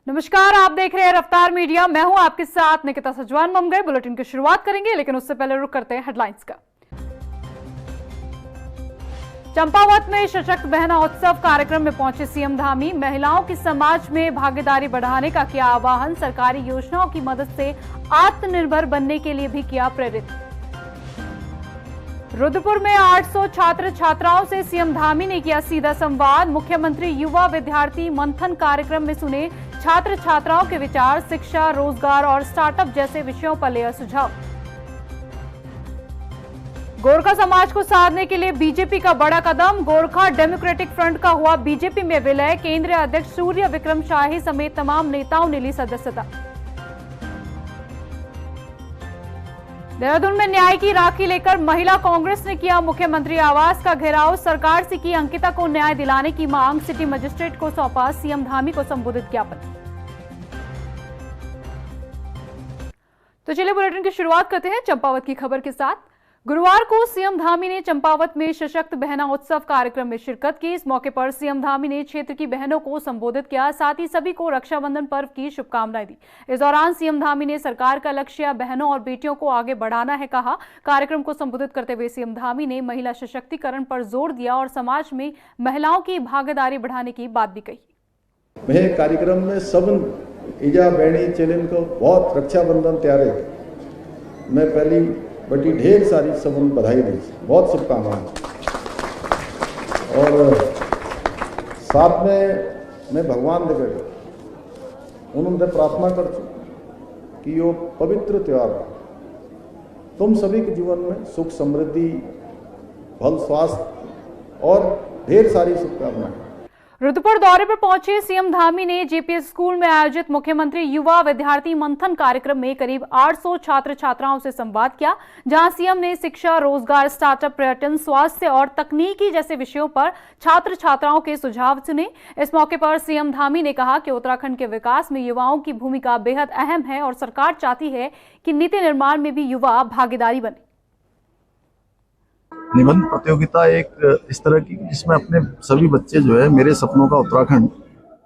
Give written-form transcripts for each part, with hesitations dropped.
नमस्कार, आप देख रहे हैं रफ्तार मीडिया। मैं हूं आपके साथ निकिता सजवान। ममगए बुलेटिन की शुरुआत करेंगे, लेकिन उससे पहले रुक करते हैं हेडलाइंस का। चंपावत में सशक्त बहना उत्सव कार्यक्रम में पहुंचे सीएम धामी। महिलाओं की समाज में भागीदारी बढ़ाने का किया आह्वान। सरकारी योजनाओं की मदद से आत्मनिर्भर बनने के लिए भी किया प्रेरित। रुद्रपुर में 800 छात्र छात्राओं से सीएम धामी ने किया सीधा संवाद। मुख्यमंत्री युवा विद्यार्थी मंथन कार्यक्रम में सुने छात्र छात्राओं के विचार। शिक्षा, रोजगार और स्टार्टअप जैसे विषयों पर लिया सुझाव। गोरखा समाज को साधने के लिए बीजेपी का बड़ा कदम। गोरखा डेमोक्रेटिक फ्रंट का हुआ बीजेपी में विलय। केंद्रीय अध्यक्ष सूर्य विक्रम शाही समेत तमाम नेताओं ने ली सदस्यता। देहरादून में न्याय की राखी लेकर महिला कांग्रेस ने किया मुख्यमंत्री आवास का घेराव। सरकार से की अंकिता को न्याय दिलाने की मांग। सिटी मजिस्ट्रेट को सौंपा सीएम धामी को संबोधित ज्ञापन। तो चलिए बुलेटिन की शुरुआत करते हैं चंपावत की खबर के साथ। गुरुवार को सीएम धामी ने चंपावत में सशक्त बहना उत्सव कार्यक्रम में शिरकत की। इस मौके पर सीएम धामी ने क्षेत्र की बहनों को संबोधित किया, साथ ही सभी को रक्षाबंधन पर्व की शुभकामनाएं दी। इस दौरान सीएम धामी ने सरकार का लक्ष्य बहनों और बेटियों को आगे बढ़ाना है कहा। कार्यक्रम को संबोधित करते हुए सीएम धामी ने महिला सशक्तिकरण पर जोर दिया और समाज में महिलाओं की भागीदारी बढ़ाने की बात भी कही। मैं कार्यक्रम में सब ईजा बहनी चेलन को बहुत रक्षाबंधन त्यारे मैं पहली बड़ी ढेर सारी सब बधाई दी, बहुत शुभकामनाएं। और साथ में मैं भगवान देवे उन्होंने प्रार्थना कर कि यो पवित्र त्यौहार तुम सभी के जीवन में सुख समृद्धि फल स्वास्थ्य और ढेर सारी शुभकामनाएं। रुद्रपुर दौरे पर पहुंचे सीएम धामी ने जेपीएस स्कूल में आयोजित मुख्यमंत्री युवा विद्यार्थी मंथन कार्यक्रम में करीब 800 छात्र छात्राओं से संवाद किया, जहां सीएम ने शिक्षा, रोजगार, स्टार्टअप, पर्यटन, स्वास्थ्य और तकनीकी जैसे विषयों पर छात्र छात्राओं के सुझाव सुने। इस मौके पर सीएम धामी ने कहा कि उत्तराखंड के विकास में युवाओं की भूमिका बेहद अहम है और सरकार चाहती है कि नीति निर्माण में भी युवा भागीदारी बने। निबंध प्रतियोगिता एक इस तरह की जिसमें अपने सभी बच्चे जो है मेरे सपनों का उत्तराखंड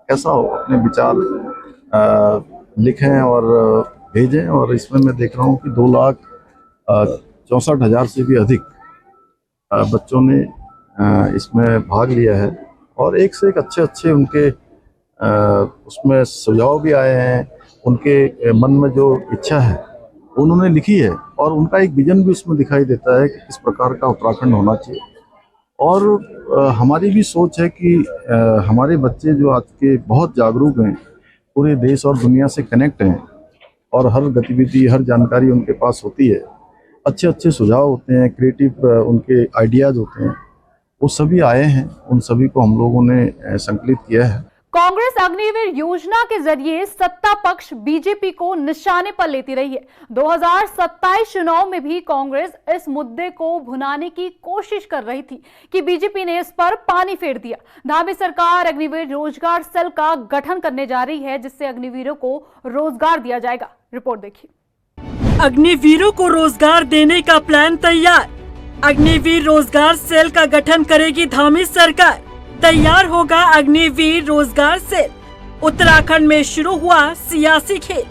कैसा हो अपने विचार लिखें और भेजें। और इसमें मैं देख रहा हूँ कि 2,64,000 से भी अधिक बच्चों ने इसमें भाग लिया है और एक से एक अच्छे उनके उसमें सुझाव भी आए हैं। उनके मन में जो इच्छा है उन्होंने लिखी है और उनका एक विजन भी उसमें दिखाई देता है कि किस प्रकार का उत्तराखंड होना चाहिए। और हमारी भी सोच है कि हमारे बच्चे जो आज के बहुत जागरूक हैं, पूरे देश और दुनिया से कनेक्ट हैं और हर गतिविधि हर जानकारी उनके पास होती है, अच्छे सुझाव होते हैं, क्रिएटिव उनके आइडियाज़ होते हैं, वो सभी आए हैं। उन सभी को हम लोगों ने संकलित किया है। कांग्रेस अग्निवीर योजना के जरिए सत्ता पक्ष बीजेपी को निशाने पर लेती रही है। 2027 चुनाव में भी कांग्रेस इस मुद्दे को भुनाने की कोशिश कर रही थी कि बीजेपी ने इस पर पानी फेर दिया। धामी सरकार अग्निवीर रोजगार सेल का गठन करने जा रही है, जिससे अग्निवीरों को रोजगार दिया जाएगा। रिपोर्ट देखिए। अग्निवीरों को रोजगार देने का प्लान तैयार। अग्निवीर रोजगार सेल का गठन करेगी धामी सरकार। तैयार होगा अग्निवीर रोजगार सेल। उत्तराखंड में शुरू हुआ सियासी खेल।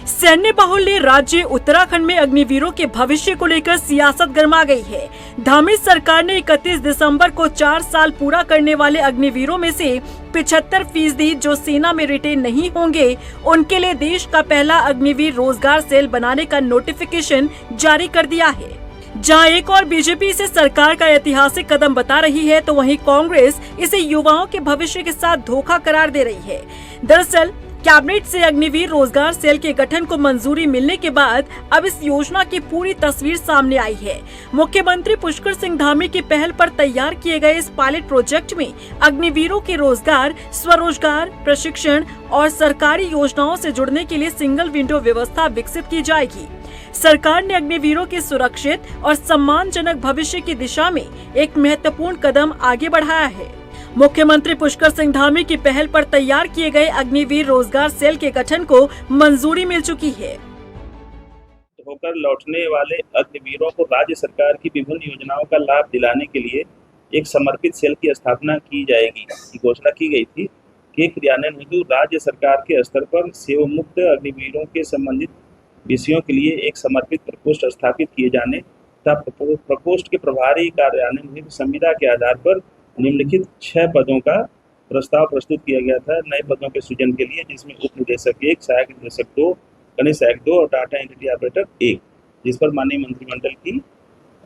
सैन्य बाहुल्य राज्य उत्तराखंड में अग्निवीरों के भविष्य को लेकर सियासत गर्मा गई है। धामी सरकार ने 31 दिसंबर को 4 साल पूरा करने वाले अग्निवीरों में से 75% जो सेना में रिटेन नहीं होंगे, उनके लिए देश का पहला अग्निवीर रोजगार सेल बनाने का नोटिफिकेशन जारी कर दिया है। जहां एक और बीजेपी इसे सरकार का ऐतिहासिक कदम बता रही है, तो वहीं कांग्रेस इसे युवाओं के भविष्य के साथ धोखा करार दे रही है। दरअसल कैबिनेट से अग्निवीर रोजगार सेल के गठन को मंजूरी मिलने के बाद अब इस योजना की पूरी तस्वीर सामने आई है। मुख्यमंत्री पुष्कर सिंह धामी की पहल पर तैयार किए गए इस पायलट प्रोजेक्ट में अग्निवीरों के रोजगार, स्वरोजगार, प्रशिक्षण और सरकारी योजनाओं से जुड़ने के लिए सिंगल विंडो व्यवस्था विकसित की जाएगी। सरकार ने अग्निवीरों के सुरक्षित और सम्मानजनक भविष्य की दिशा में एक महत्वपूर्ण कदम आगे बढ़ाया है। मुख्यमंत्री पुष्कर सिंह धामी की पहल पर तैयार किए गए अग्निवीर रोजगार सेल के गठन को मंजूरी मिल चुकी है। होकर लौटने वाले अग्निवीरों को राज्य सरकार की विभिन्न योजनाओं का लाभ दिलाने के लिए एक समर्पित सेल की स्थापना की जाएगी की घोषणा की गई थी। के क्रियान्वयन हेतु राज्य सरकार के स्तर पर सेवामुक्त अग्निवीरों के संबंधित विषयों के लिए एक समर्पित प्रकोष्ठ स्थापित किए जाने तथा प्रकोष्ठ के प्रभारी कार्यान्वयन हेतु संविदा के आधार पर निम्नलिखित 6 पदों का प्रस्ताव प्रस्तुत किया गया था नए पदों के सृजन के लिए, जिसमें उप निदेशक 1, सहायक निदेशक 2, कनिष्ठ सहायक 2 और डाटा एंट्री ऑपरेटर 1, जिस पर माननीय मंत्रिमंडल की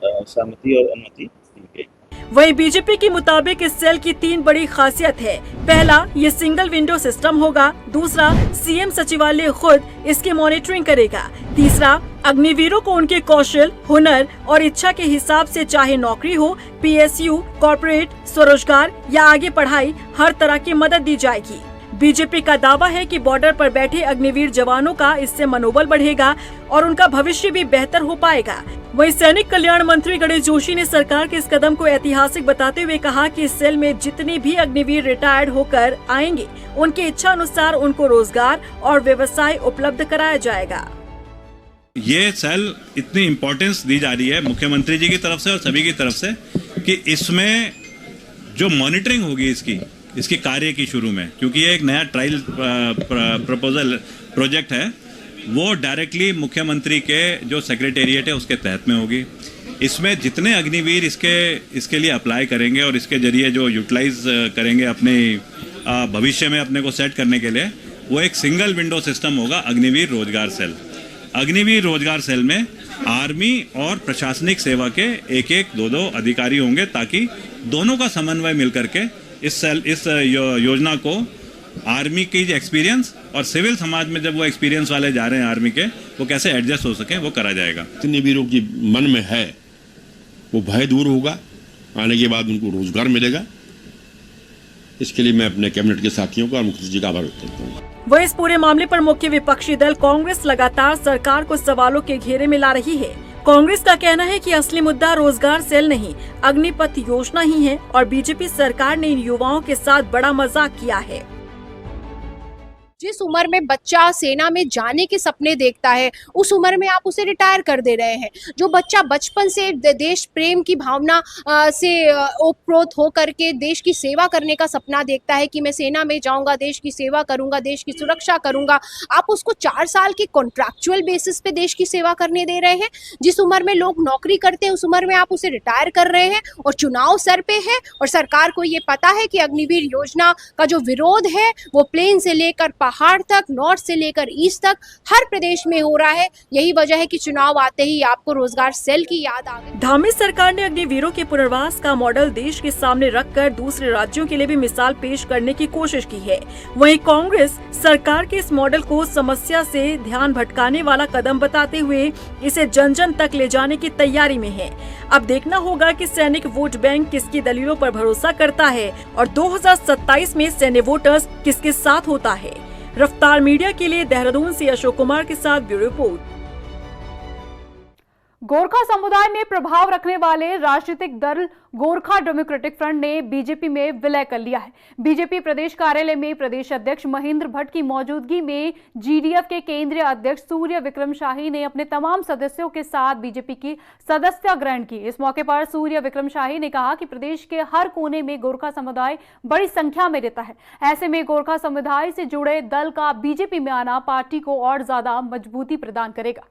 सहमति और अनुमति दी गई। वहीं बीजेपी के मुताबिक इस सेल की 3 बड़ी खासियत है। पहला, ये सिंगल विंडो सिस्टम होगा। दूसरा, सीएम सचिवालय खुद इसकी मॉनिटरिंग करेगा। तीसरा, अग्निवीरों को उनके कौशल, हुनर और इच्छा के हिसाब से चाहे नौकरी हो, पीएसयू, कॉर्पोरेट, स्वरोजगार या आगे पढ़ाई, हर तरह की मदद दी जाएगी। बीजेपी का दावा है कि बॉर्डर पर बैठे अग्निवीर जवानों का इससे मनोबल बढ़ेगा और उनका भविष्य भी बेहतर हो पाएगा। वहीं सैनिक कल्याण मंत्री गणेश जोशी ने सरकार के इस कदम को ऐतिहासिक बताते हुए कहा कि इस सेल में जितने भी अग्निवीर रिटायर्ड होकर आएंगे, उनकी इच्छा अनुसार उनको रोजगार और व्यवसाय उपलब्ध कराया जाएगा। ये सेल इतनी इम्पोर्टेंस दी जा रही है मुख्यमंत्री जी की तरफ से और सभी की तरफ से कि इसमें जो मॉनिटरिंग होगी इसकी कार्य की शुरू में, क्योंकि ये एक नया ट्रायल प्रपोजल प्रोजेक्ट है, वो डायरेक्टली मुख्यमंत्री के जो सेक्रेटेरिएट है उसके तहत में होगी। इसमें जितने अग्निवीर इसके लिए अप्लाई करेंगे और इसके जरिए जो यूटिलाइज करेंगे अपने भविष्य में अपने को सेट करने के लिए, वो एक सिंगल विंडो सिस्टम होगा अग्निवीर रोजगार सेल। अग्निवीर रोजगार सेल में आर्मी और प्रशासनिक सेवा के 1-1, 2-2 अधिकारी होंगे, ताकि दोनों का समन्वय मिलकर के इस योजना को आर्मी की एक्सपीरियंस और सिविल समाज में जब वो एक्सपीरियंस वाले जा रहे हैं आर्मी के, वो कैसे एडजस्ट हो सके वो करा जाएगा। जितने वीरों की मन में है वो भय दूर होगा, आने के बाद उनको रोजगार मिलेगा। इसके लिए मैं अपने कैबिनेट के साथियों का और मुख्यमंत्री जी का आभार व्यक्त करता हूँ। वह इस पूरे मामले पर मुख्य विपक्षी दल कांग्रेस लगातार सरकार को सवालों के घेरे में ला रही है। कांग्रेस का कहना है कि असली मुद्दा रोजगार सेल नहीं, अग्निपथ योजना ही है और बीजेपी सरकार ने इन युवाओं के साथ बड़ा मजाक किया है। जिस उम्र में बच्चा सेना में जाने के सपने देखता है, उस उम्र में आप उसे रिटायर कर दे रहे हैं। जो बच्चा बचपन से देश प्रेम की भावना से ओतप्रोत हो करके देश की सेवा करने का सपना देखता है कि मैं सेना में जाऊंगा, देश की सेवा करूंगा, देश की सुरक्षा करूंगा, आप उसको 4 साल के कॉन्ट्रैक्चुअल बेसिस पे देश की सेवा करने दे रहे हैं। जिस उम्र में लोग नौकरी करते हैं उस उम्र में आप उसे रिटायर कर रहे हैं और चुनाव सर पे है और सरकार को ये पता है कि अग्निवीर योजना का जो विरोध है वो प्लेन से लेकर पहाड़ तक, नॉर्थ से लेकर ईस्ट तक हर प्रदेश में हो रहा है। यही वजह है कि चुनाव आते ही आपको रोजगार सेल की याद आ गई। धामी सरकार ने अग्निवीरों के पुनर्वास का मॉडल देश के सामने रखकर दूसरे राज्यों के लिए भी मिसाल पेश करने की कोशिश की है। वहीं कांग्रेस सरकार के इस मॉडल को समस्या से ध्यान भटकाने वाला कदम बताते हुए इसे जन जन तक ले जाने की तैयारी में है। अब देखना होगा कि सैनिक वोट बैंक किसकी दलीलों पर भरोसा करता है और 2027 में सैन्य वोटर्स किसके साथ होता है। रफ्तार मीडिया के लिए देहरादून से अशोक कुमार के साथ ब्यूरो रिपोर्ट। गोरखा समुदाय में प्रभाव रखने वाले राजनीतिक दल गोरखा डेमोक्रेटिक फ्रंट ने बीजेपी में विलय कर लिया है। बीजेपी प्रदेश कार्यालय में प्रदेश अध्यक्ष महेंद्र भट्ट की मौजूदगी में जीडीएफ के केंद्रीय अध्यक्ष सूर्य विक्रम शाही ने अपने तमाम सदस्यों के साथ बीजेपी की सदस्यता ग्रहण की। इस मौके पर सूर्य विक्रम शाही ने कहा कि प्रदेश के हर कोने में गोरखा समुदाय बड़ी संख्या में रहता है। ऐसे में गोरखा समुदाय से जुड़े दल का बीजेपी में आना पार्टी को और ज्यादा मजबूती प्रदान करेगा।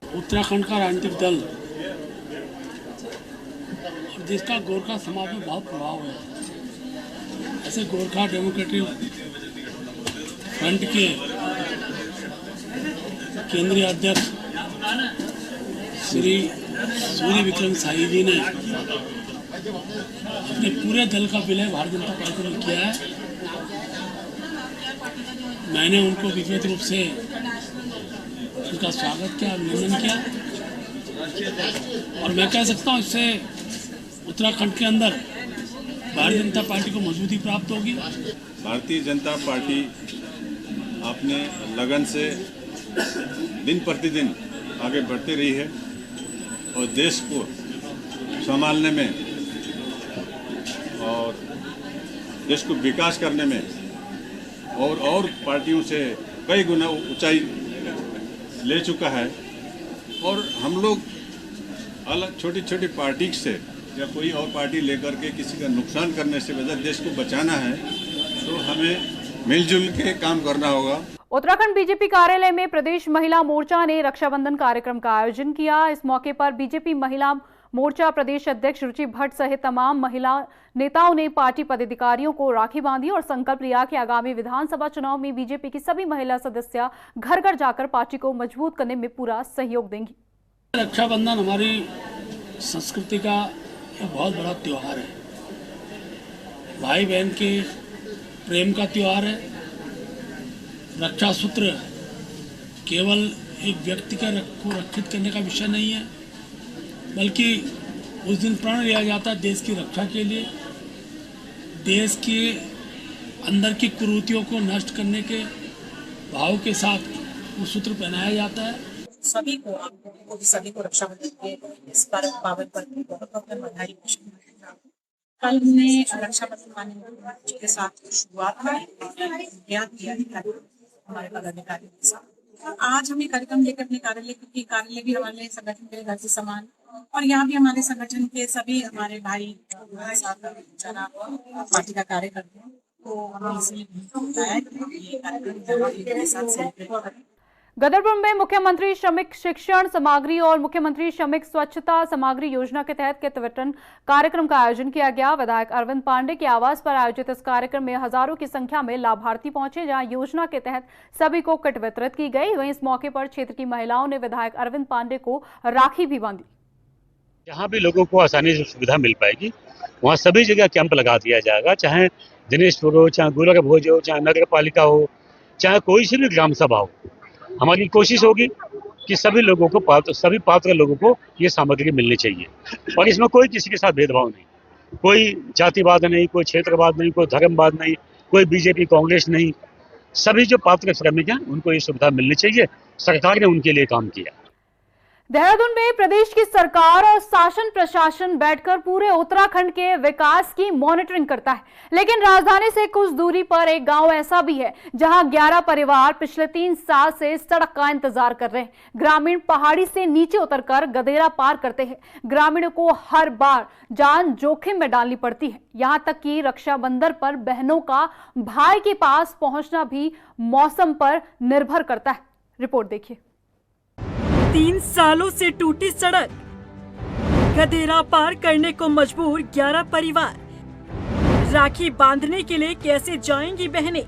उत्तराखंड का राजनीतिक दल जिसका गोरखा समाज में बहुत प्रभाव है, ऐसे गोरखा डेमोक्रेटिक फ्रंट के केंद्रीय अध्यक्ष श्री सूर्य विक्रम शाही जी ने अपने पूरे दल का विलय भारतीय जनता पार्टी में किया है। मैंने उनको व्यक्तिगत रूप से उनका स्वागत किया, अभिनंदन किया और मैं कह सकता हूँ इससे उत्तराखंड के अंदर भारतीय जनता पार्टी को मजबूती प्राप्त होगी। भारतीय जनता पार्टी अपने लगन से दिन प्रतिदिन आगे बढ़ती रही है और देश को संभालने में और देश को विकास करने में और पार्टियों से कई गुना ऊंचाई ले चुका है। और हम लोग अलग छोटी छोटी पार्टी से या कोई और पार्टी लेकर के किसी का नुकसान करने से बजाय देश को बचाना है, तो हमें मिलजुल के काम करना होगा। उत्तराखंड बीजेपी कार्यालय में प्रदेश महिला मोर्चा ने रक्षाबंधन कार्यक्रम का आयोजन किया। इस मौके पर बीजेपी महिला मोर्चा प्रदेश अध्यक्ष रुचि भट्ट सहित तमाम महिला नेताओं ने पार्टी पदाधिकारियों को राखी बांधी और संकल्प लिया कि आगामी विधानसभा चुनाव में बीजेपी की सभी महिला सदस्य घर घर जाकर पार्टी को मजबूत करने में पूरा सहयोग देंगी। रक्षाबंधन हमारी संस्कृति का एक बहुत बड़ा त्योहार है। भाई बहन के प्रेम का त्योहार है। रक्षा सूत्र केवल एक व्यक्ति को रक्षित करने का विषय नहीं है, बल्कि उस दिन प्रण लिया जाता है देश की रक्षा के लिए, देश के अंदर की कुरीतियों को नष्ट करने के भाव के साथ वो सूत्र पहनाया जाता है। सभी को, आप लोगों को भी सभी को रक्षाबंधन के इस पर्व पावन पर्व की बहुत बहुत बधाई। कल हमने रक्षाबंधन मान्य के साथ शुरुआत की, ज्ञान दिया हमारे पदाधिकारियों के साथ। आज हम ये कार्यक्रम लेकर अपने कार्यालय, क्योंकि कार्यालय भी हमारे संगठन के घर से समान, और यहाँ भी हमारे संगठन के सभी हमारे भाई जना पार्टी का कार्य करते हैं, तो हमें इसलिए बताया कि ये कार्यक्रम के साथ सेलिब्रेट करें। गदरपुर में मुख्यमंत्री श्रमिक शिक्षण सामग्री और मुख्यमंत्री श्रमिक स्वच्छता सामग्री योजना के तहत किट वितरण कार्यक्रम का आयोजन किया गया। विधायक अरविंद पांडे के आवास पर आयोजित इस कार्यक्रम में हजारों की संख्या में लाभार्थी पहुंचे, जहां योजना के तहत सभी को किट वितरित की गई। वहीं इस मौके पर क्षेत्र की महिलाओं ने विधायक अरविंद पांडे को राखी भी बांधी। जहाँ भी लोगों को आसानी से सुविधा मिल पाएगी वहाँ सभी जगह कैंप लगा दिया जाएगा, चाहे दिनेशपुर हो, चाहे गोलक भोज हो, चाहे नगर पालिका हो, चाहे कोई सी भी ग्राम सभा हो। हमारी कोशिश होगी कि सभी लोगों को सभी पात्र लोगों को ये सामग्री मिलनी चाहिए, और इसमें कोई किसी के साथ भेदभाव नहीं, कोई जातिवाद नहीं, कोई क्षेत्रवाद नहीं, कोई धर्मवाद नहीं, कोई बीजेपी कांग्रेस नहीं। सभी जो पात्र श्रमिक हैं उनको ये सुविधा मिलनी चाहिए। सरकार ने उनके लिए काम किया। देहरादून में प्रदेश की सरकार और शासन प्रशासन बैठकर पूरे उत्तराखंड के विकास की मॉनिटरिंग करता है, लेकिन राजधानी से कुछ दूरी पर एक गांव ऐसा भी है जहां 11 परिवार पिछले 3 साल से सड़क का इंतजार कर रहे हैं। ग्रामीण पहाड़ी से नीचे उतरकर गदेरा पार करते हैं। ग्रामीणों को हर बार जान जोखिम में डालनी पड़ती है। यहां तक कि रक्षाबंधन पर बहनों का भाई के पास पहुंचना भी मौसम पर निर्भर करता है। रिपोर्ट देखिए। 3 सालों से टूटी सड़क, गदेरा पार करने को मजबूर 11 परिवार। राखी बांधने के लिए कैसे जाएंगी बहनें?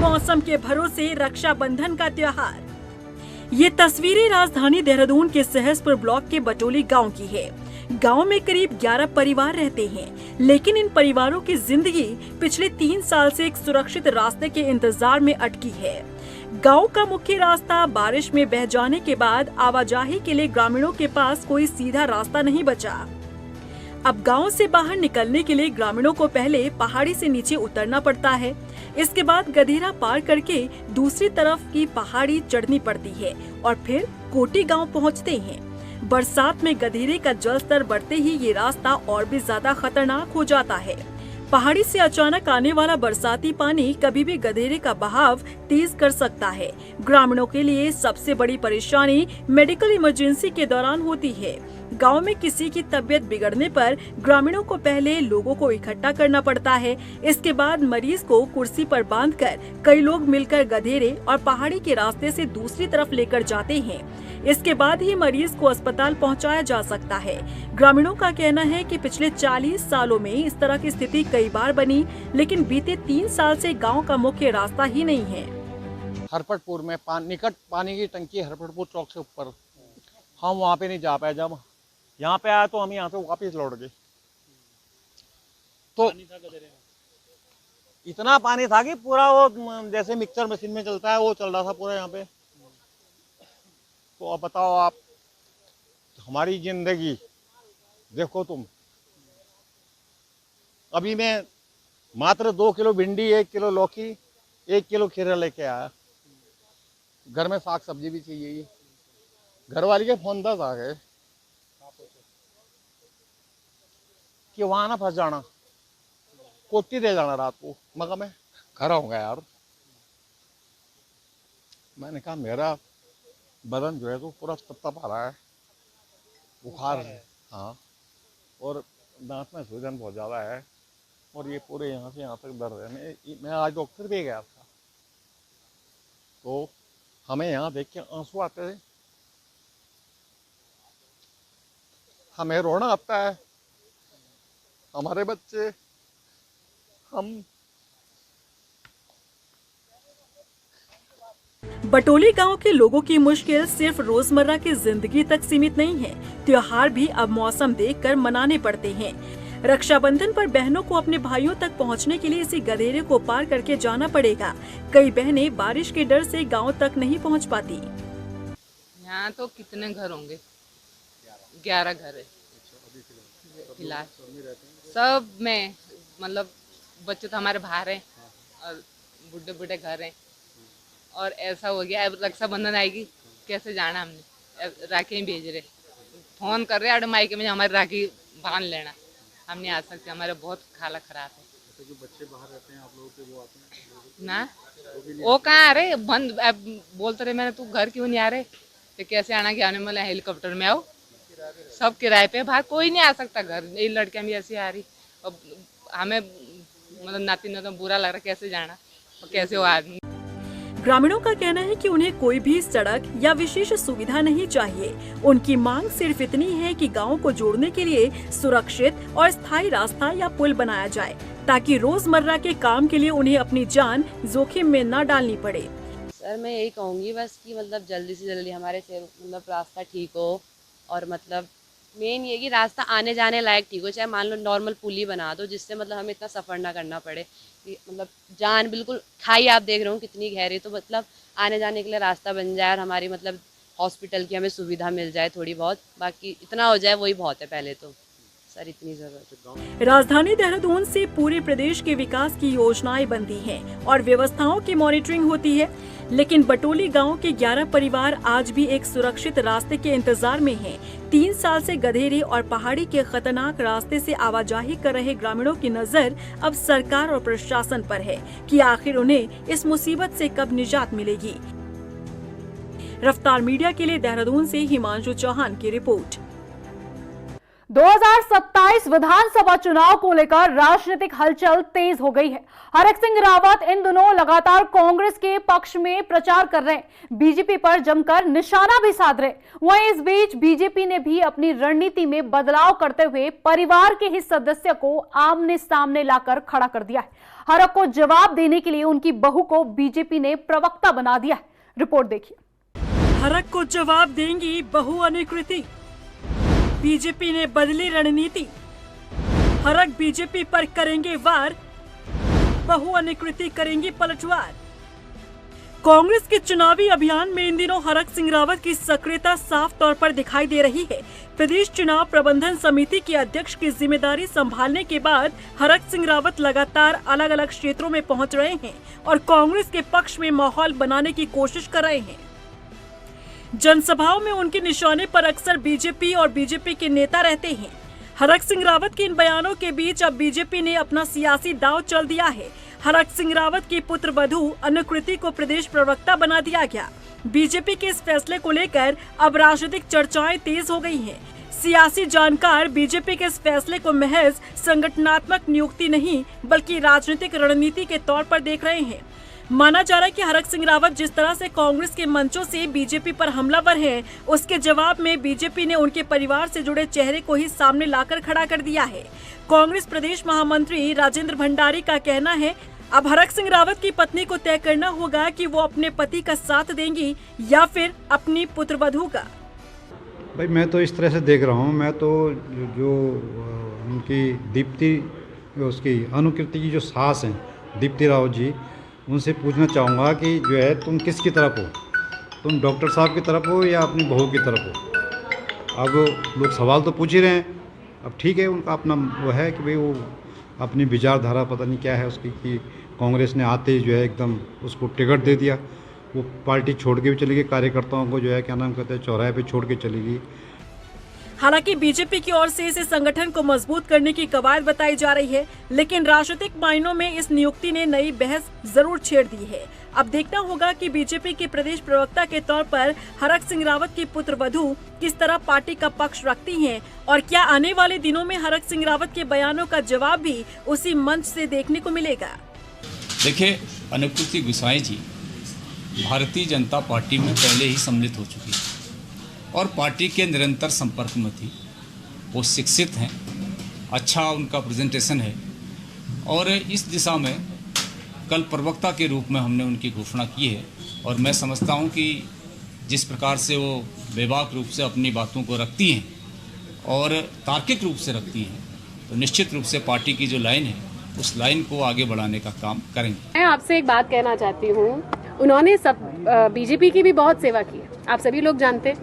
मौसम के भरोसे रक्षाबंधन का त्योहार। ये तस्वीरें राजधानी देहरादून के सहसपुर ब्लॉक के बटोली गांव की है। गांव में करीब 11 परिवार रहते हैं, लेकिन इन परिवारों की जिंदगी पिछले 3 साल से एक सुरक्षित रास्ते के इंतजार में अटकी है। गांव का मुख्य रास्ता बारिश में बह जाने के बाद आवाजाही के लिए ग्रामीणों के पास कोई सीधा रास्ता नहीं बचा। अब गांव से बाहर निकलने के लिए ग्रामीणों को पहले पहाड़ी से नीचे उतरना पड़ता है। इसके बाद गदेरा पार करके दूसरी तरफ की पहाड़ी चढ़नी पड़ती है और फिर कोटी गांव पहुंचते हैं। बरसात में गधेरे का जल स्तर बढ़ते ही ये रास्ता और भी ज्यादा खतरनाक हो जाता है। पहाड़ी से अचानक आने वाला बरसाती पानी कभी भी गधेरे का बहाव तेज कर सकता है। ग्रामीणों के लिए सबसे बड़ी परेशानी मेडिकल इमरजेंसी के दौरान होती है। गांव में किसी की तबीयत बिगड़ने पर ग्रामीणों को पहले लोगों को इकट्ठा करना पड़ता है। इसके बाद मरीज को कुर्सी पर बांधकर कई लोग मिलकर गधेरे और पहाड़ी के रास्ते से दूसरी तरफ लेकर जाते हैं। इसके बाद ही मरीज को अस्पताल पहुंचाया जा सकता है। ग्रामीणों का कहना है कि पिछले 40 सालों में इस तरह की स्थिति कई बार बनी, लेकिन बीते 3 साल से गांव का मुख्य रास्ता ही नहीं है। हरपटपुर में निकट पानी की टंकी हरपटपुर चौक से ऊपर, हम वहाँ पे नहीं जा पाए। जब यहाँ पे आया तो हम यहाँ पे वापस लौट गए। तो इतना पानी था कि पूरा वो जैसे मिक्सर मशीन में चलता है वो चल रहा था पूरा यहाँ पे। तो अब बताओ आप, हमारी जिंदगी देखो तुम। अभी मैं मात्र 2 किलो भिंडी, 1 किलो लौकी, 1 किलो खीरा लेके आया। घर में साग सब्जी भी चाहिए। घर वाली के फोन 10 आ गए कि वहां ना फंस जाना, कोटी दे जाना रात को। मगर मैं घर आऊंगा यार। मैंने कहा मेरा बदन जो है तो पूरा तप आ रहा है, बुखार है, हाँ, और दांत में सूजन बहुत ज़्यादा है। और ये पूरे यहाँ से यहाँ तक दर्द है। मैं आज डॉक्टर भी गया था, तो हमें यहाँ देख के आंसू आते थे, हमें रोना आता है। हमारे बच्चे, हम बटोली गांव के लोगों की मुश्किल सिर्फ रोजमर्रा की जिंदगी तक सीमित नहीं है। त्योहार भी अब मौसम देखकर मनाने पड़ते हैं। रक्षाबंधन पर बहनों को अपने भाइयों तक पहुंचने के लिए इसी गधेरे को पार करके जाना पड़ेगा। कई बहनें बारिश के डर से गांव तक नहीं पहुंच पाती। यहाँ तो कितने घर होंगे? 11 घर है फिलहाल। सब में मतलब बच्चे तो हमारे बाहर हैं और बुढ़े बुढ़े घर हैं। और ऐसा हो गया, अब रक्षाबंधन आएगी, कैसे जाना हमने? राखी भेज रहे, फोन कर रहे हैं मायके में हमारी राखी बांध लेना, हम नहीं आ सकते, हमारे बहुत हालत खराब है। तो जो बच्चे बाहर रहते हैं आप लोगों के, वो आते हैं ना? वो कहाँ आ रहे? बंद बोलते रहे मैंने, तू घर क्यों नहीं आ रहे? तो कैसे आना कि आने वाला हेलीकॉप्टर में आओ, सब किराए पे, बाहर कोई नहीं आ सकता घर। ये लड़कियां भी ऐसी आ रही, अब हमें मतलब नाती नाती बुरा लग रहा, कैसे जाना और कैसे वो आदमी। ग्रामीणों का कहना है कि उन्हें कोई भी सड़क या विशेष सुविधा नहीं चाहिए। उनकी मांग सिर्फ इतनी है कि गांव को जोड़ने के लिए सुरक्षित और स्थायी रास्ता या पुल बनाया जाए, ताकि रोजमर्रा के काम के लिए उन्हें अपनी जान जोखिम में न डालनी पड़े। सर मैं यही कहूँगी बस कि मतलब जल्दी से जल्दी हमारे मतलब रास्ता ठीक हो, और मतलब मेन ये कि रास्ता आने जाने लायक ठीक हो। चाहे मान लो नॉर्मल पुल ही बना दो, जिससे मतलब हमें इतना सफ़र ना करना पड़े कि मतलब जान बिल्कुल खाई, आप देख रहे हो कितनी गहरी, तो मतलब आने जाने के लिए रास्ता बन जाए और हमारी मतलब हॉस्पिटल की हमें सुविधा मिल जाए थोड़ी बहुत, बाकी इतना हो जाए वही बहुत है पहले तो। सर इतनी जरूरत है। राजधानी देहरादून से पूरे प्रदेश के विकास की योजनाएं बनती हैं और व्यवस्थाओं की मॉनिटरिंग होती है, लेकिन बटोली गांव के 11 परिवार आज भी एक सुरक्षित रास्ते के इंतजार में हैं। 3 साल से गधेरे और पहाड़ी के खतरनाक रास्ते से आवाजाही कर रहे ग्रामीणों की नजर अब सरकार और प्रशासन पर है कि आखिर उन्हें इस मुसीबत से कब निजात मिलेगी। रफ्तार मीडिया के लिए देहरादून से हिमांशु चौहान की रिपोर्ट। 2027 विधानसभा चुनाव को लेकर राजनीतिक हलचल तेज हो गई है। हरक सिंह रावत इन दिनों लगातार कांग्रेस के पक्ष में प्रचार कर रहे हैं, बीजेपी पर जमकर निशाना भी साध रहे। वहीं इस बीच बीजेपी ने भी अपनी रणनीति में बदलाव करते हुए परिवार के ही सदस्य को आमने सामने लाकर खड़ा कर दिया है। हरक को जवाब देने के लिए उनकी बहू को बीजेपी ने प्रवक्ता बना दिया है। रिपोर्ट देखिए। हरक को जवाब देंगी बहू अनुकृति, बीजेपी ने बदली रणनीति। हरक बीजेपी पर करेंगे वार, बहू अनुकृति करेंगी पलटवार। कांग्रेस के चुनावी अभियान में इन दिनों हरक सिंह रावत की सक्रियता साफ तौर पर दिखाई दे रही है। प्रदेश चुनाव प्रबंधन समिति के अध्यक्ष की जिम्मेदारी संभालने के बाद हरक सिंह रावत लगातार अलग अलग क्षेत्रों में पहुंच रहे हैं और कांग्रेस के पक्ष में माहौल बनाने की कोशिश कर रहे हैं। जनसभाओं में उनके निशाने पर अक्सर बीजेपी और बीजेपी के नेता रहते हैं। हरक सिंह रावत के इन बयानों के बीच अब बीजेपी ने अपना सियासी दांव चल दिया है। हरक सिंह रावत की पुत्र वधू अनुकृति को प्रदेश प्रवक्ता बना दिया गया। बीजेपी के इस फैसले को लेकर अब राजनीतिक चर्चाएं तेज हो गई हैं। सियासी जानकार बीजेपी के इस फैसले को महज संगठनात्मक नियुक्ति नहीं बल्कि राजनीतिक रणनीति के तौर पर देख रहे हैं। माना जा रहा है कि हरक सिंह रावत जिस तरह से कांग्रेस के मंचों से बीजेपी पर हमलावर हैं, उसके जवाब में बीजेपी ने उनके परिवार से जुड़े चेहरे को ही सामने लाकर खड़ा कर दिया है। कांग्रेस प्रदेश महामंत्री राजेंद्र भंडारी का कहना है अब हरक सिंह रावत की पत्नी को तय करना होगा कि वो अपने पति का साथ देंगी या फिर अपनी पुत्रवधू का। भाई मैं तो इस तरह से देख रहा हूँ, मैं तो जो उनकी दीप्ति, उसकी अनुकृति की जो सास हैं दीप्ति रावत जी, उनसे पूछना चाहूँगा कि जो है तुम किसकी तरफ हो, तुम डॉक्टर साहब की तरफ हो या अपनी बहू की तरफ हो। अब लोग सवाल तो पूछ ही रहे हैं, अब ठीक है उनका अपना वो है कि भाई वो अपनी विचारधारा पता नहीं क्या है उसकी, कि कांग्रेस ने आते ही जो है एकदम उसको टिकट दे दिया, वो पार्टी छोड़ के भी चली गई, कार्यकर्ताओं को जो है क्या नाम कहते हैं चौराहे पे छोड़ के चली गई। हालांकि बीजेपी की ओर से इस संगठन को मजबूत करने की कवायद बताई जा रही है, लेकिन राजनीतिक मायनों में इस नियुक्ति ने नई बहस जरूर छेड़ दी है। अब देखना होगा कि बीजेपी के प्रदेश प्रवक्ता के तौर पर हरक सिंह रावत की पुत्रवधू किस तरह पार्टी का पक्ष रखती हैं और क्या आने वाले दिनों में हरक सिंह रावत के बयानों का जवाब भी उसी मंच से देखने को मिलेगा। देखिए, अनुकृति गोसाई जी भारतीय जनता पार्टी में पहले ही सम्मिलित हो चुकी है और पार्टी के निरंतर संपर्क में थी। वो शिक्षित हैं, अच्छा उनका प्रेजेंटेशन है और इस दिशा में कल प्रवक्ता के रूप में हमने उनकी घोषणा की है और मैं समझता हूं कि जिस प्रकार से वो बेबाक रूप से अपनी बातों को रखती हैं और तार्किक रूप से रखती हैं, तो निश्चित रूप से पार्टी की जो लाइन है उस लाइन को आगे बढ़ाने का काम करेंगे। मैं आपसे एक बात कहना चाहती हूँ, उन्होंने सब बीजेपी की भी बहुत सेवा की, आप सभी लोग जानते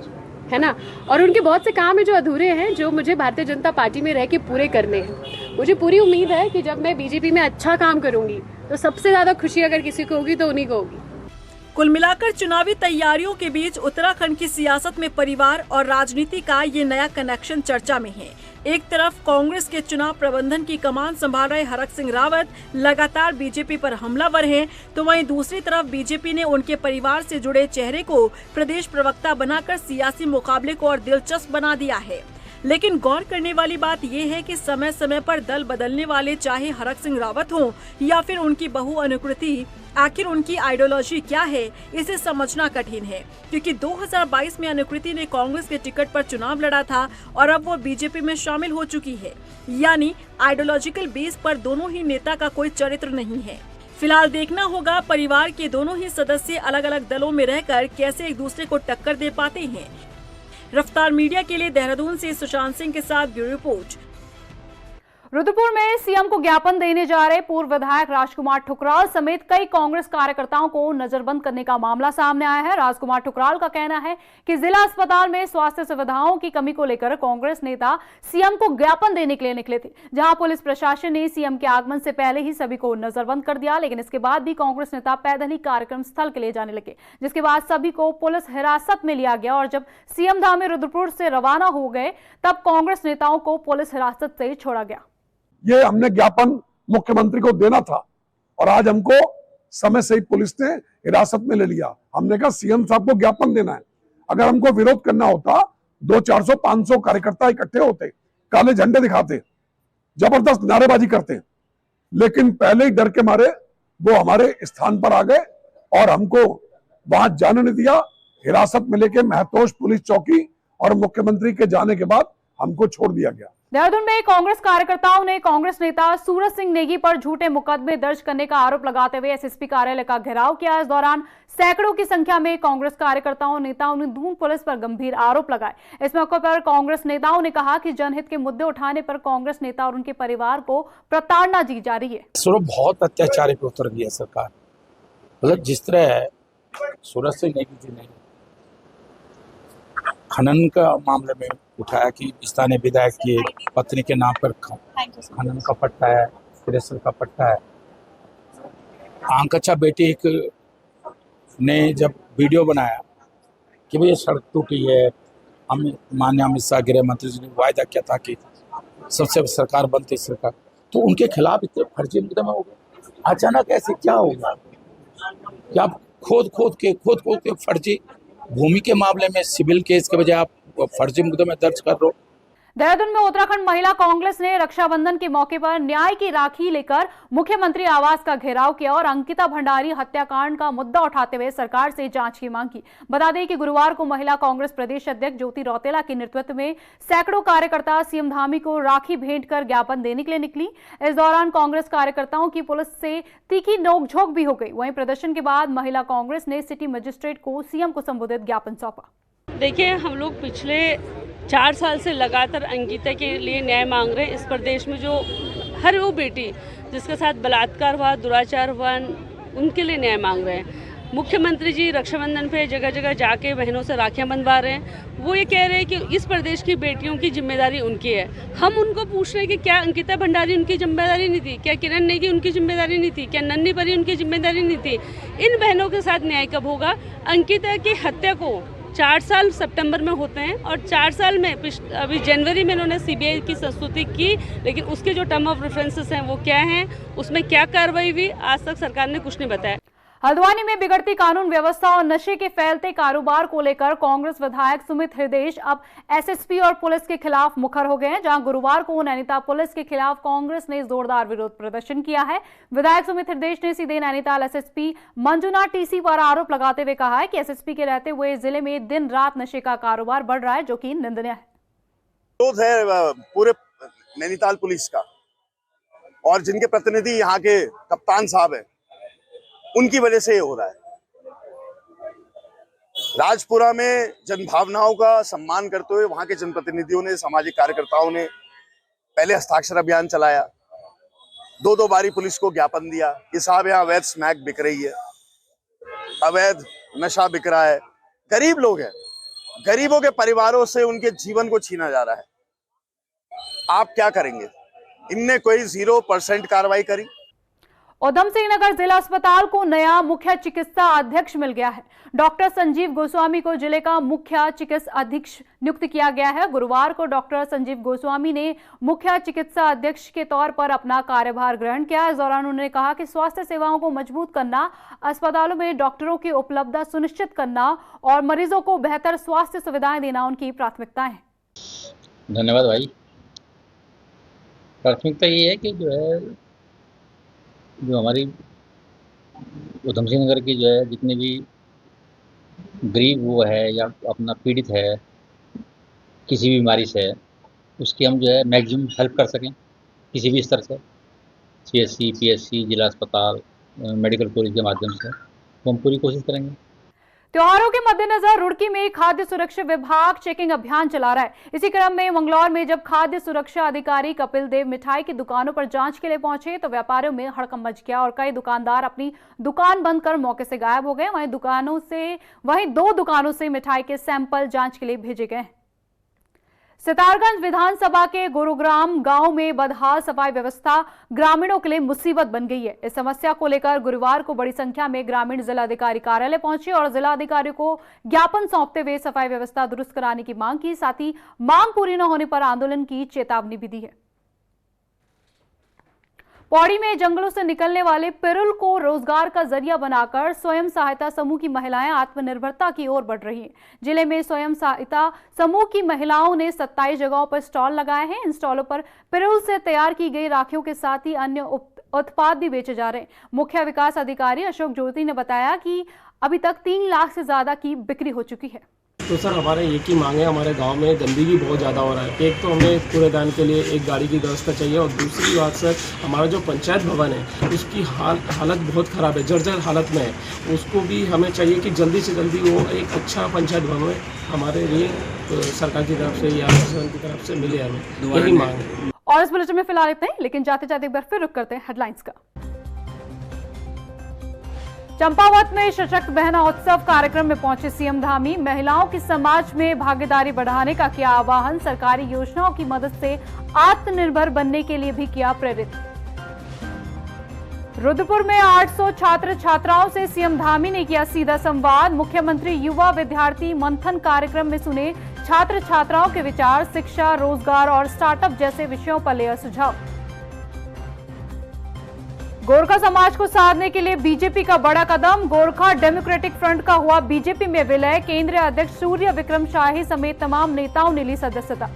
है ना, और उनके बहुत से काम है जो अधूरे हैं, जो मुझे भारतीय जनता पार्टी में रह के पूरे करने हैं। मुझे पूरी उम्मीद है कि जब मैं बीजेपी में अच्छा काम करूंगी तो सबसे ज्यादा खुशी अगर किसी को होगी तो उन्हीं को होगी। कुल मिलाकर चुनावी तैयारियों के बीच उत्तराखंड की सियासत में परिवार और राजनीति का ये नया कनेक्शन चर्चा में है। एक तरफ कांग्रेस के चुनाव प्रबंधन की कमान संभाल रहे हरक सिंह रावत लगातार बीजेपी पर हमलावर हैं, तो वहीं दूसरी तरफ बीजेपी ने उनके परिवार से जुड़े चेहरे को प्रदेश प्रवक्ता बनाकर सियासी मुकाबले को और दिलचस्प बना दिया है। लेकिन गौर करने वाली बात यह है कि समय समय पर दल बदलने वाले चाहे हरक सिंह रावत हों या फिर उनकी बहू अनुकृति, आखिर उनकी आइडियोलॉजी क्या है इसे समझना कठिन है, क्योंकि 2022 में अनुकृति ने कांग्रेस के टिकट पर चुनाव लड़ा था और अब वो बीजेपी में शामिल हो चुकी है। यानी आइडियोलॉजिकल बेस पर दोनों ही नेता का कोई चरित्र नहीं है। फिलहाल देखना होगा परिवार के दोनों ही सदस्य अलग अलग दलों में रहकर कैसे एक दूसरे को टक्कर दे पाते हैं। रफ्तार मीडिया के लिए देहरादून से सुशांत सिंह के साथ ब्यूरो रिपोर्ट। रुद्रपुर में सीएम को ज्ञापन देने जा रहे पूर्व विधायक राजकुमार ठुकराल समेत कई कांग्रेस कार्यकर्ताओं को नजरबंद करने का मामला सामने आया है। राजकुमार ठुकराल का कहना है कि जिला अस्पताल में स्वास्थ्य सुविधाओं की कमी को लेकर कांग्रेस नेता सीएम को ज्ञापन देने के लिए निकले थे, जहां पुलिस प्रशासन ने सीएम के आगमन से पहले ही सभी को नजरबंद कर दिया। लेकिन इसके बाद भी कांग्रेस नेता पैदल ही कार्यक्रम स्थल के लिए जाने लगे, जिसके बाद सभी को पुलिस हिरासत में लिया गया और जब सीएम धामी रुद्रपुर से रवाना हो गए तब कांग्रेस नेताओं को पुलिस हिरासत से छोड़ा गया। ये हमने ज्ञापन मुख्यमंत्री को देना था और आज हमको समय से ही पुलिस ने हिरासत में ले लिया। हमने कहा सीएम साहब को ज्ञापन देना है, अगर हमको विरोध करना होता 200-400-500 कार्यकर्ता इकट्ठे होते, काले झंडे दिखाते, जबरदस्त नारेबाजी करते, लेकिन पहले ही डर के मारे वो हमारे स्थान पर आ गए और हमको वहां जाने नहीं दिया। हिरासत में लेके महतोश पुलिस चौकी और मुख्यमंत्री के जाने के बाद हमको छोड़ दिया गया। देहरादून में कांग्रेस कार्यकर्ताओं ने कांग्रेस नेता सूरज सिंह नेगी पर झूठे मुकदमे दर्ज करने का आरोप लगाते हुए एसएसपी कार्यालय का घेराव किया। इस दौरान सैकड़ों की संख्या में कांग्रेस कार्यकर्ताओं नेताओं ने दून पुलिस पर गंभीर आरोप लगाए। इस मौके पर कांग्रेस नेताओं ने कहा कि जनहित के मुद्दे उठाने पर कांग्रेस नेता और उनके परिवार को प्रताड़ना दी जा रही है। बहुत अत्याचार पे उतर गया सरकार, मतलब जिस तरह सूरज सिंह नेगी जी ने खनन का मामले में उठाया कि स्थानीय विधायक की पत्नी के नाम पर खनन का पट्टा है, तिरसर का पट्टा है। आंकचा बेटी एक ने जब वीडियो बनाया कि भाई ये सड़क टूटी है, माननीय अमित शाह गृह मंत्री जी ने वायदा किया था कि सबसे सरकार बनती सरकार, तो उनके खिलाफ इतने फर्जी मुकदमा हो गए। अचानक ऐसे क्या होगा कि आप खोद खोद के फर्जी भूमि के मामले में सिविल केस के बजाय आप फर्जी मुकदमे दर्ज कर रहे हो। देहरादून में उत्तराखंड महिला कांग्रेस ने रक्षाबंधन के मौके पर न्याय की राखी लेकर मुख्यमंत्री आवास का घेराव किया और अंकिता भंडारी हत्याकांड का मुद्दा उठाते हुए सरकार से जांच की मांग की। बता दें कि गुरुवार को महिला कांग्रेस प्रदेश अध्यक्ष ज्योति रौतेला के नेतृत्व में सैकड़ों कार्यकर्ता सीएम धामी को राखी भेंट कर ज्ञापन देने के लिए निकली। इस दौरान कांग्रेस कार्यकर्ताओं की पुलिस से तीखी नोकझोंक भी हो गई। वहीं प्रदर्शन के बाद महिला कांग्रेस ने सिटी मजिस्ट्रेट को सीएम को संबोधित ज्ञापन सौंपा। देखिए, हम लोग पिछले 4 साल से लगातार अंकिता के लिए न्याय मांग रहे हैं। इस प्रदेश में जो हर वो बेटी जिसके साथ बलात्कार हुआ, दुराचार हुआ, उनके लिए न्याय मांग रहे हैं। मुख्यमंत्री जी रक्षाबंधन पे जगह जगह जाके बहनों से राखियां बंधवा रहे हैं। वो ये कह रहे हैं कि इस प्रदेश की बेटियों की जिम्मेदारी उनकी है। हम उनको पूछ रहे हैं कि क्या अंकिता भंडारी उनकी जिम्मेदारी नहीं थी? क्या किरण नेगी उनकी जिम्मेदारी नहीं थी? क्या नन्ही परी उनकी जिम्मेदारी नहीं थी? इन बहनों के साथ न्याय कब होगा? अंकिता की हत्या को 4 साल सितंबर में होते हैं और 4 साल में अभी जनवरी में इन्होंने सीबीआई की संस्तुति की, लेकिन उसके जो टर्म ऑफ रेफरेंसेस हैं वो क्या हैं, उसमें क्या कार्रवाई हुई, आज तक सरकार ने कुछ नहीं बताया। हल्द्वानी में बिगड़ती कानून व्यवस्था और नशे के फैलते कारोबार को लेकर कांग्रेस विधायक सुमित हृदयेश अब एसएसपी और पुलिस के खिलाफ मुखर हो गए हैं। जहां गुरुवार को नैनीताल पुलिस के खिलाफ कांग्रेस ने जोरदार विरोध प्रदर्शन किया है। विधायक सुमित हृदयेश ने सीधे नैनीताल एसएसपी मंजुनाथ टीसी पर आरोप लगाते हुए कहा है कि एसएसपी के रहते हुए जिले में दिन रात नशे का कारोबार बढ़ रहा है, जो कि निंदनीय है। विरोध है पूरे नैनीताल पुलिस का, और जिनके प्रतिनिधि यहाँ के कप्तान साहब हैं, उनकी वजह से ये हो रहा है। राजपुरा में जनभावनाओं का सम्मान करते हुए वहां के जनप्रतिनिधियों ने, सामाजिक कार्यकर्ताओं ने पहले हस्ताक्षर अभियान चलाया, 2-2 बारी पुलिस को ज्ञापन दिया कि साहब यहाँ अवैध स्मैक बिक रही है, अवैध नशा बिक रहा है, गरीब लोग हैं, गरीबों के परिवारों से उनके जीवन को छीना जा रहा है। आप क्या करेंगे? इनने कोई 0% कार्रवाई करी। उधम सिंह नगर जिला अस्पताल को नया मुख्य चिकित्सा अधीक्षक मिल गया है। डॉक्टर संजीव गोस्वामी को जिले का मुख्य चिकित्सा अधीक्षक नियुक्त किया गया है। गुरुवार को डॉक्टर संजीव गोस्वामी ने मुख्य चिकित्सा अध्यक्ष के तौर पर अपना कार्यभार ग्रहण किया। इस दौरान उन्होंने कहा कि स्वास्थ्य सेवाओं को मजबूत करना, अस्पतालों में डॉक्टरों की उपलब्धता सुनिश्चित करना और मरीजों को बेहतर स्वास्थ्य सुविधाएं देना उनकी प्राथमिकताएं हैं। धन्यवाद भाई। प्राथमिकता ये है कि जो हमारी उधम सिंह नगर की जितने भी गरीब वो है या अपना पीड़ित है किसी भी बीमारी से, उसकी हम मैक्सिमम हेल्प कर सकें किसी भी स्तर से, सीएससी, पीएससी, जिला अस्पताल, मेडिकल कॉलेज के माध्यम से, तो हम पूरी कोशिश करेंगे। त्योहारों के मद्देनजर रुड़की में खाद्य सुरक्षा विभाग चेकिंग अभियान चला रहा है। इसी क्रम में मंगलौर में जब खाद्य सुरक्षा अधिकारी कपिल देव मिठाई की दुकानों पर जांच के लिए पहुंचे तो व्यापारियों में हड़कंप मच गया और कई दुकानदार अपनी दुकान बंद कर मौके से गायब हो गए। वहीं 2 दुकानों से मिठाई के सैंपल जांच के लिए भेजे गए। सितारगंज विधानसभा के गुरुग्राम गांव में बदहाल सफाई व्यवस्था ग्रामीणों के लिए मुसीबत बन गई है। इस समस्या को लेकर गुरुवार को बड़ी संख्या में ग्रामीण जिलाधिकारी कार्यालय पहुंचे और जिलाधिकारी को ज्ञापन सौंपते हुए सफाई व्यवस्था दुरुस्त कराने की मांग की। साथ ही मांग पूरी न होने पर आंदोलन की चेतावनी भी दी है। पौड़ी में जंगलों से निकलने वाले पिरुल को रोजगार का जरिया बनाकर स्वयं सहायता समूह की महिलाएं आत्मनिर्भरता की ओर बढ़ रही हैं। जिले में स्वयं सहायता समूह की महिलाओं ने 27 जगहों पर स्टॉल लगाए हैं। इन स्टॉलों पर पिरुल से तैयार की गई राखियों के साथ ही अन्य उत्पाद भी बेचे जा रहे हैं। मुख्य विकास अधिकारी अशोक ज्योति ने बताया कि अभी तक 3 लाख से ज्यादा की बिक्री हो चुकी है। तो सर हमारे एक ही मांग है, हमारे गांव में गंदगी बहुत ज़्यादा हो रहा है। एक तो हमें कूड़ेदान के लिए एक गाड़ी की व्यवस्था चाहिए और दूसरी बात सर हमारा जो पंचायत भवन है उसकी हालत बहुत ख़राब है, जर्जर हालत में है। उसको भी हमें चाहिए कि जल्दी से जल्दी वो एक अच्छा पंचायत भवन हमारे लिए सरकार की तरफ से या प्रशासन की तरफ से मिले, हमें यही मांग है। और इस बुलेटिन में फिलहाल इतना ही, लेकिन जाते जाते एक बार फिर रुक करते हैं हेडलाइंस का। चंपावत में सशक्त बहना उत्सव कार्यक्रम में पहुंचे सीएम धामी। महिलाओं की समाज में भागीदारी बढ़ाने का किया आह्वान। सरकारी योजनाओं की मदद से आत्मनिर्भर बनने के लिए भी किया प्रेरित। रुद्रपुर में 800 छात्र छात्राओं से सीएम धामी ने किया सीधा संवाद। मुख्यमंत्री युवा विद्यार्थी मंथन कार्यक्रम में सुने छात्र छात्राओं के विचार। शिक्षा, रोजगार और स्टार्टअप जैसे विषयों पर लिया सुझाव। गोरखा समाज को साधने के लिए बीजेपी का बड़ा कदम। गोरखा डेमोक्रेटिक फ्रंट का हुआ बीजेपी में विलय। केंद्रीय अध्यक्ष सूर्य विक्रम शाही समेत तमाम नेताओं ने ली सदस्यता।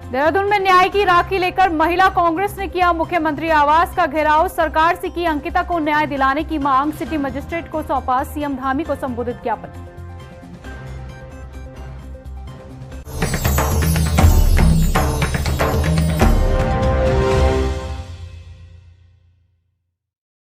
देहरादून में न्याय की राखी लेकर महिला कांग्रेस ने किया मुख्यमंत्री आवास का घेराव। सरकार से की अंकिता को न्याय दिलाने की मांग। सिटी मजिस्ट्रेट को सौंपा सीएम धामी को संबोधित ज्ञापन।